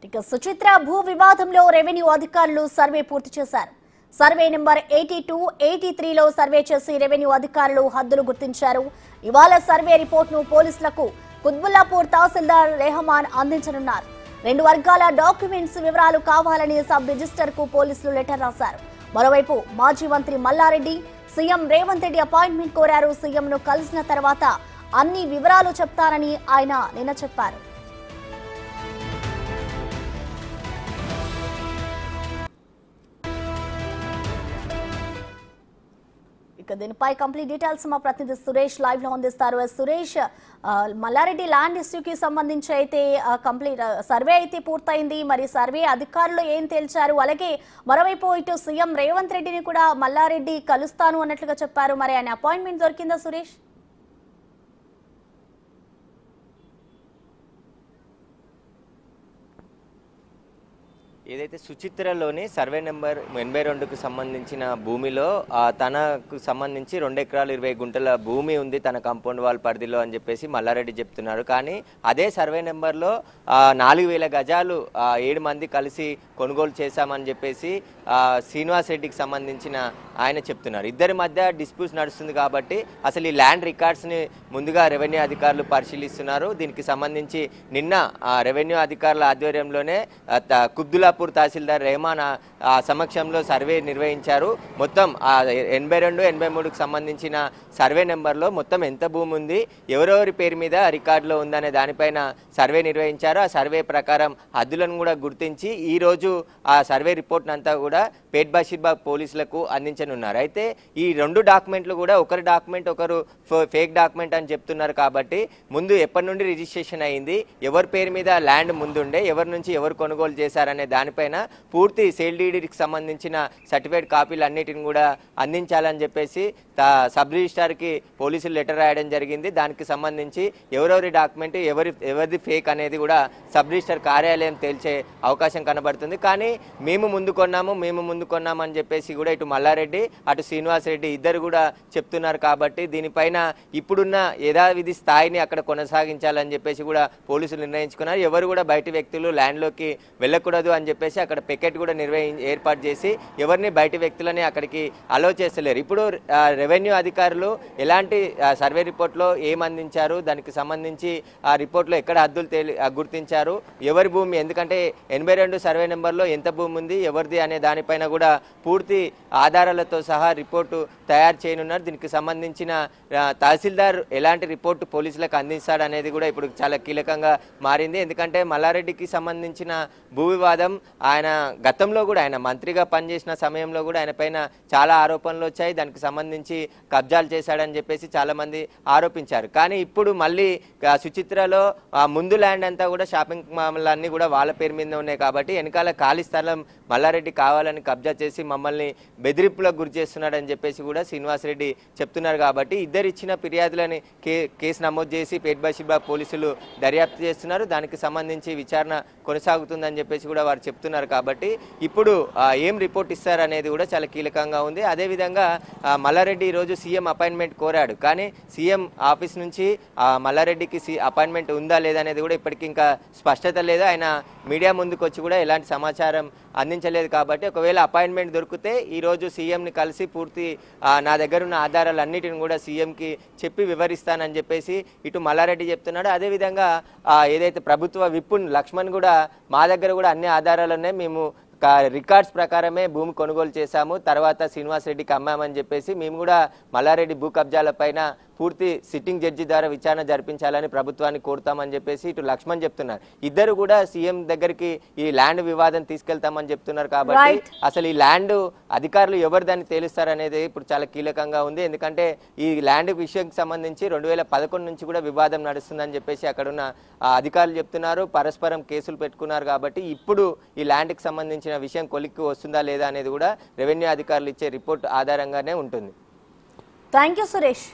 ఇక సుచిత్ర భూ వివాదంలో రెవెన్యూ అధికారులు సర్వే పూర్తి చేశారు. సర్వే నెంబర్ 82, 83లో సర్వే చేసి రెవెన్యూ అధికారులు హద్దులు గుర్తించారు. ఇవాళ సర్వే రిపోర్టును పోలీసులకు కుత్బుల్లాపూర్ తహసీల్దార్ రెహమాన్ అందించనున్నారు. రెండు వర్గాల డాక్యుమెంట్స్ వివరాలు కావాలని సబ్ రిజిస్టర్ కు పోలీసులు లెటర్ రాశారు. మరోవైపు మాజీ మంత్రి మల్లారెడ్డి సీఎం రేవంత్ రెడ్డి అపాయింట్మెంట్ కోరారు. సీఎంను కలిసిన తర్వాత అన్ని వివరాలు చెప్తారని ఆయన నిన్న చెప్పారు. ఇక దీనిపై కంప్లీట్ డీటెయిల్స్ మా ప్రతినిధి సురేష్ లైవ్ లో అందిస్తారు. సురేష్, మల్లారెడ్డి ల్యాండ్ ఇష్యూకి సంబంధించి అయితే కంప్లీట్ సర్వే అయితే పూర్తయింది. మరి సర్వే అధికారులు ఏం తేల్చారు? అలాగే మరోవైపు ఇటు సీఎం రేవంత్ రెడ్డిని కూడా మల్లారెడ్డి కలుస్తాను అన్నట్లుగా చెప్పారు. మరి ఆయన అపాయింట్మెంట్ దొరికిందా సురేష్? ఏదైతే సుచిత్రలోని సర్వే నెంబర్ 82కు సంబంధించిన భూమిలో తనకు సంబంధించి 2 ఎకరాలు 20 గుంటల భూమి ఉంది తన కాంపౌండ్ వాల్ పరిధిలో అని చెప్పేసి మల్లారెడ్డి చెప్తున్నారు. కానీ అదే సర్వే నెంబర్లో 4000 గజాలు 7 మంది కలిసి కొనుగోలు చేశామని చెప్పేసి శ్రీనివాస్ రెడ్డికి సంబంధించిన ఆయన చెప్తున్నారు. ఇద్దరి మధ్య డిస్ప్యూట్స్ నడుస్తుంది కాబట్టి అసలు ఈ ల్యాండ్ రికార్డ్స్ని ముందుగా రెవెన్యూ అధికారులు పరిశీలిస్తున్నారు. దీనికి సంబంధించి నిన్న రెవెన్యూ అధికారుల ఆధ్వర్యంలోనే కుత్బుల్లాపూర్ తహసీల్దార్ రెహమాన్ సమక్షంలో సర్వే నిర్వహించారు. మొత్తం 82, 83కు సంబంధించిన సర్వే నెంబర్లో మొత్తం ఎంత భూమి ఉంది, ఎవరెవరి పేరు మీద రికార్డులో ఉందనే దానిపైన సర్వే నిర్వహించారు. ఆ సర్వే ప్రకారం హద్దులను కూడా గుర్తించి ఈరోజు ఆ సర్వే రిపోర్ట్ అంతా కూడా పేట్ బషీర్బాగ్ పోలీసులకు అందించనున్నారు. అయితే ఈ 2 డాక్యుమెంట్లు కూడా ఒకరి డాక్యుమెంట్ ఒకరు ఫేక్ డాక్యుమెంట్ అని చెప్తున్నారు. కాబట్టి ముందు ఎప్పటి నుండి రిజిస్ట్రేషన్ అయింది, ఎవరి పేరు మీద ల్యాండ్ ముందుండే, ఎవరి నుంచి ఎవరు కొనుగోలు చేశారనే దానిపైన పూర్తి సేల్ డీడీకి సంబంధించిన సర్టిఫికేట్ కాపీలు అన్నిటిని కూడా అందించాలని చెప్పేసి సబ్ రిజిస్ట్రార్కి పోలీసులు లెటర్ రాయడం జరిగింది. దానికి సంబంధించి ఎవరెవరి డాక్యుమెంట్ ఎవరిది ఫేక్ అనేది కూడా సబ్ రిజిస్ట్రార్ కార్యాలయం తేల్చే అవకాశం కనబడుతుంది. కానీ మేము ముందు కొన్నాము అని చెప్పేసి కూడా ఇటు మల్లారెడ్డి అటు శ్రీనివాస్ రెడ్డి ఇద్దరు కూడా చెప్తున్నారు. కాబట్టి దీనిపైన ఇప్పుడున్న యథావిధి స్థాయిని అక్కడ కొనసాగించాలని చెప్పేసి కూడా పోలీసులు నిర్ణయించుకున్నారు. ఎవరు కూడా బయట వ్యక్తులు ల్యాండ్లోకి వెళ్ళకూడదు అని చెప్పేసి అక్కడ పికెట్ కూడా ఏర్పాటు చేసి ఎవరిని బయట వ్యక్తులని అక్కడికి అలో చేస్తలేరు. ఇప్పుడు రెవెన్యూ అధికారులు ఎలాంటి సర్వే రిపోర్ట్లో ఏమందించారు, దానికి సంబంధించి ఆ రిపోర్ట్లో ఎక్కడ హద్దులు గుర్తించారు, ఎవరి భూమి, ఎందుకంటే 82 సర్వే నెంబర్లో ఎంత భూమి ఉంది, ఎవరిది అనే దానిపైన కూడా పూర్తి ఆధారాలతో సహా రిపోర్టు తయారు చేయనున్నారు. దీనికి సంబంధించిన తహసీల్దార్ ఎలాంటి రిపోర్టు పోలీసులకు అందిస్తాడనేది కూడా ఇప్పుడు చాలా కీలకంగా మారింది. ఎందుకంటే మల్లారెడ్డికి సంబంధించిన భూ వివాదం ఆయన గతంలో కూడా ఆయన మంత్రిగా పనిచేసిన సమయంలో కూడా ఆయన పైన చాలా ఆరోపణలు వచ్చాయి. దానికి సంబంధించి కబ్జాలు చేశాడని చెప్పేసి చాలామంది ఆరోపించారు. కానీ ఇప్పుడు మళ్ళీ సుచిత్రలో ముందు ల్యాండ్ అంతా కూడా షాపింగ్ మాల్ అన్నీ కూడా వాళ్ళ పేరు మీద ఉన్నాయి. కాబట్టి వెనకాల ఖాళీ స్థలం మల్లారెడ్డి కావాలని కబ్జా చేసి మమ్మల్ని బెదిరింపులకు గురి చేస్తున్నాడని చెప్పేసి కూడా శ్రీనివాస్ రెడ్డి చెప్తున్నారు. కాబట్టి ఇద్దరు ఇచ్చిన ఫిర్యాదులని కేసు నమోదు చేసి పేట్ బషీర్బాగ్ పోలీసులు దర్యాప్తు చేస్తున్నారు. దానికి సంబంధించి విచారణ కొనసాగుతుందని చెప్పేసి కూడా వారు చెప్తున్నారు. కాబట్టి ఇప్పుడు ఏం రిపోర్ట్ ఇస్తారనేది కూడా చాలా కీలకంగా ఉంది. అదేవిధంగా మల్లారెడ్డి ఈరోజు సీఎం అపాయింట్మెంట్ కోరాడు. కానీ సీఎం ఆఫీస్ నుంచి మల్లారెడ్డికి అపాయింట్మెంట్ ఉందా లేదా అనేది కూడా ఇప్పటికీ ఇంకా స్పష్టత లేదు. ఆయన మీడియా ముందుకు వచ్చి కూడా ఎలాంటి సమాచారం అందించలేదు. కాబట్టి ఒకవేళ అపాయింట్మెంట్ దొరికితే ఈరోజు సీఎంని కలిసి పూర్తి నా దగ్గర ఉన్న ఆధారాలన్నిటిని కూడా సీఎంకి చెప్పి వివరిస్తానని చెప్పేసి ఇటు మల్లారెడ్డి చెప్తున్నాడు. అదేవిధంగా ఏదైతే ప్రభుత్వ విప్ లక్ష్మణ్ కూడా మా దగ్గర కూడా అన్ని ఆధారాలు ఉన్నాయి, మేము రికార్డ్స్ ప్రకారమే భూమి కొనుగోలు చేశాము, తర్వాత శ్రీనివాస్ రెడ్డికి అమ్మామని చెప్పేసి మేము కూడా మల్లారెడ్డి భూ కబ్జాల పైన పూర్తి సిట్టింగ్ జడ్జి ద్వారా విచారణ జరిపించాలని ప్రభుత్వాన్ని కోరుతామని చెప్పేసి ఇటు లక్ష్మణ్ చెప్తున్నారు. ఇద్దరు కూడా సీఎం దగ్గరికి ఈ ల్యాండ్ వివాదం తీసుకెళ్తామని చెప్తున్నారు. కాబట్టి అసలు ఈ ల్యాండ్ అధికారులు ఎవరు దాన్ని తేలుస్తారనేది ఇప్పుడు చాలా కీలకంగా ఉంది. ఎందుకంటే ఈ ల్యాండ్ విషయానికి సంబంధించి 2011 నుంచి కూడా వివాదం నడుస్తుందని చెప్పేసి అక్కడ ఉన్న అధికారులు చెప్తున్నారు. పరస్పరం కేసులు పెట్టుకున్నారు. కాబట్టి ఇప్పుడు ఈ ల్యాండ్కి సంబంధించిన విషయం కొలిక్కి వస్తుందా లేదా అనేది కూడా రెవెన్యూ అధికారులు ఇచ్చే రిపోర్ట్ ఆధారంగానే ఉంటుంది. Thank you Suresh.